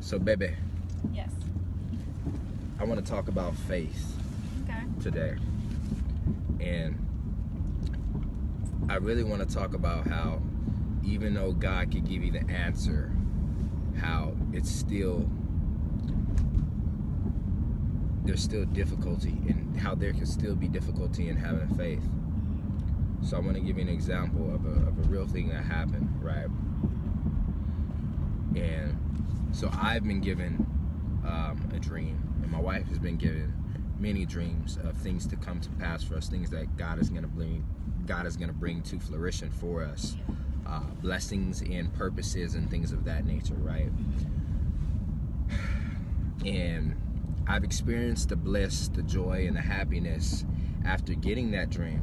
So, baby, Yes. I want to talk about faith today. And I really want to talk about how even though God could give you the answer, how it's still, there's still difficulty, and how there can still be difficulty in having faith. So I want to give you an example of a real thing that happened, right? And so I've been given a dream, and my wife has been given many dreams of things to come to pass for us, things that God is going to bring to fruition for us, blessings and purposes and things of that nature, right? And I've experienced the bliss, the joy, and the happiness after getting that dream.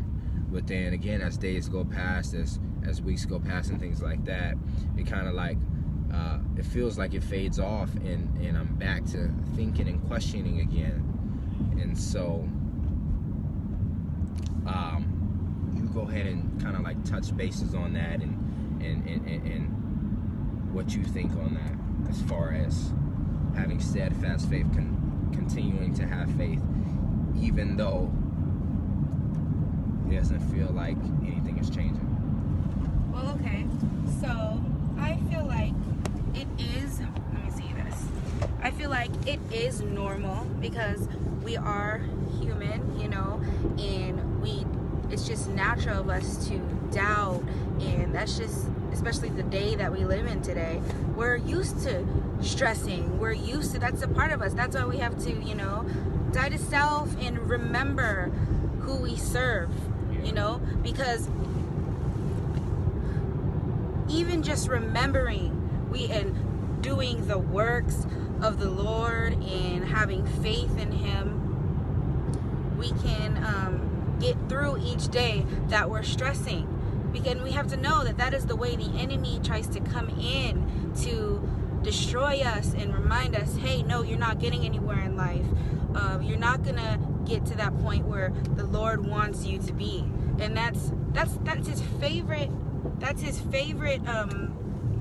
But then again, as days go past, as weeks go past and things like that, it kind of like it feels like it fades off, and I'm back to thinking and questioning again. And so you go ahead and kind of like touch bases on that and what you think on that, as far as having steadfast faith, continuing to have faith even though it doesn't feel like anything is changing. Well, okay. So I feel like it is, let me see this. I feel like it is normal because we are human, you know, and it's just natural of us to doubt, and that's just, especially the day that we live in today. We're used to stressing. We're used to, that's a part of us. That's why we have to, you know, die to self and remember who we serve, you know, because even just remembering and doing the works of the Lord and having faith in Him, we can get through each day that we're stressing. Because we have to know that that is the way the enemy tries to come in to destroy us and remind us, hey, no, you're not getting anywhere in life. You're not gonna get to that point where the Lord wants you to be. And that's his favorite. That's his favorite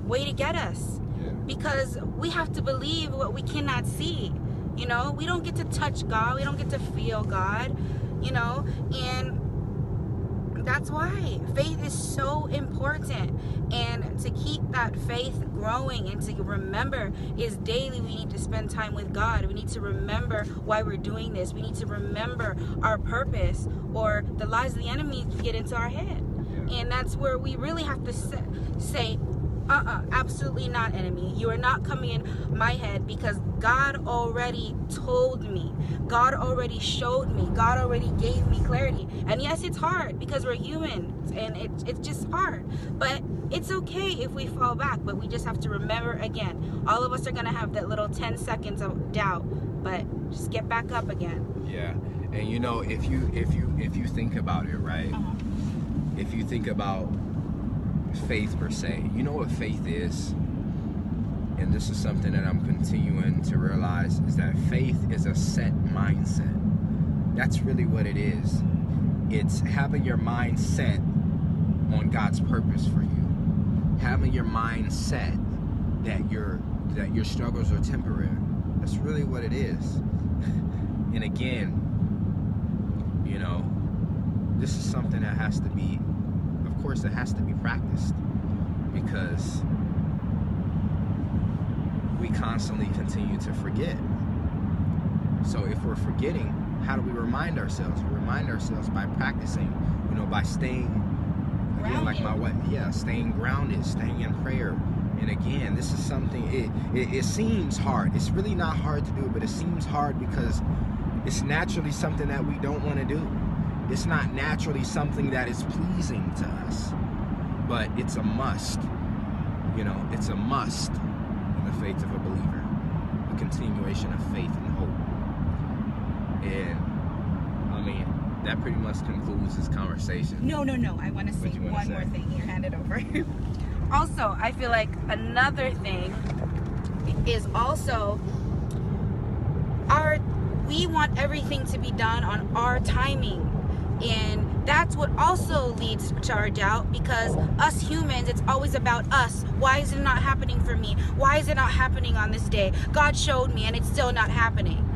way to get us. Yeah. Because we have to believe what we cannot see. You know, we don't get to touch God. We don't get to feel God. You know, and that's why faith is so important. And to keep that faith growing and to remember is daily we need to spend time with God. We need to remember why we're doing this. We need to remember our purpose, or the lies of the enemy get into our head. Yeah. And that's where we really have to say, absolutely not, enemy. You are not coming in my head, because God already told me. God already showed me. God already gave me clarity. And yes, it's hard because we're human, and it's just hard. But it's okay if we fall back. But we just have to remember again. All of us are gonna have that little 10 seconds of doubt, but just get back up again. Yeah, and you know, if you think about it, right? If you think about faith per se, you know what faith is? And this is something that I'm continuing to realize, is that faith is a set mindset. That's really what it is. It's having your mind set on God's purpose for you. Having your mind set that your struggles are temporary. That's really what it is. And again, you know, this is something that has to be, of course, it has to be practiced, because we constantly continue to forget. So if we're forgetting, how do we remind ourselves? We remind ourselves by practicing, you know, by staying, again, like my wife, staying grounded, staying in prayer. And again, this is something, it seems hard. It's really not hard to do, but it seems hard because it's naturally something that we don't want to do. It's not naturally something that is pleasing to us, but it's a must. You know, it's a must in the faith of a believer, a continuation of faith and hope. And I mean, that pretty much concludes this conversation. No. I want to say one more thing. Here, hand it over. Also, I feel like another thing is also we want everything to be done on our timing. And that's what also leads to our doubt, because us humans, it's always about us. Why is it not happening for me? Why is it not happening on this day? God showed me and it's still not happening.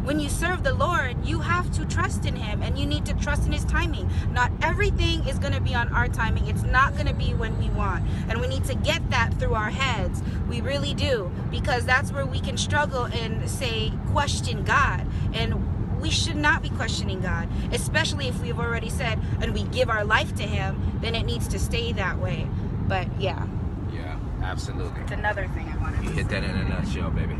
When you serve the Lord, you have to trust in him, and you need to trust in his timing. Not everything is going to be on our timing. It's not going to be when we want. And we need to get that through our heads. We really do, because that's where we can struggle and say, question God. And we should not be questioning God, especially if we've already said and we give our life to him, then it needs to stay that way. But yeah. Yeah, absolutely. It's another thing I wanted to say. You hit that in a nutshell, baby.